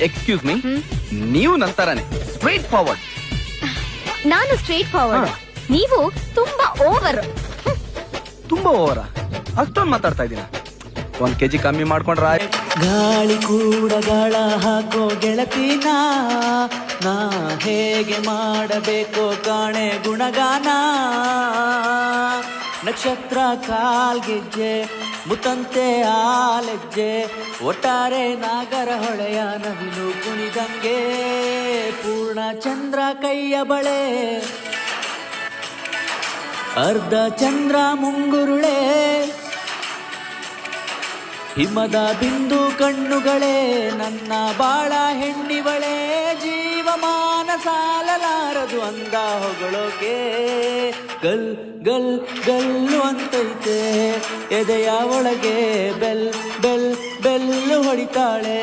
Excuse me, ನೀವು ನಂತರನೇ straight forward. ನಾನು ಸ್ಟ್ರೇಟ್ ಫಾರ್ವರ್ಡ್, ನೀವು ತುಂಬಾ ಓವರ್. ತುಂಬಾ ಓವರ? ಅಷ್ಟೊಂದು ಮಾತಾಡ್ತಾ ಇದ್ದೀನ. 1 kg ಕಮ್ಮಿ ಮಾಡ್ಕೊಂಡ್ರ. ಗಾಳಿ ಕೂಡ ಗಾಳ ಹಾಕೋ ಗೆಳತಿನ, ನಾ ಹೇಗೆ ಮಾಡಬೇಕು ಕಾಣೆ ಗುಣಗಾನ. ನಕ್ಷತ್ರ ಕಾಲ್ಗೆಜ್ಜೆ ಮುತಂತೆ ಆಲೆಜ್ಜೆ, ಒಟ್ಟಾರೆ ನಾಗರ ಹೊಳೆಯ ನವಿಲು ಕುಣಿದಂಗೆ. ಪೂರ್ಣ ಚಂದ್ರ ಕೈಯ ಬಳೆ, ಅರ್ಧ ಚಂದ್ರ ಮುಂಗುರುಳೆ, ಹಿಮದ ಬಿಂದು ಕಣ್ಣುಗಳೇ ನನ್ನ ಬಾಳ ಹೆಣ್ಣಿವಳೆ. ಜೀವಮಾನ ಸಾಲಲಾರದು ಅಂದ ಹೊಗಳೋಕೆ, ಗಲ್ ಗಲ್ ಗಲ್ಲು ಅಂತೈತೆ ಎದೆಯ ಒಳಗೆ, ಬೆಲ್ ಬೆಲ್ ಬೆಲ್ಲು ಹೊಡಿತಾಳೆ.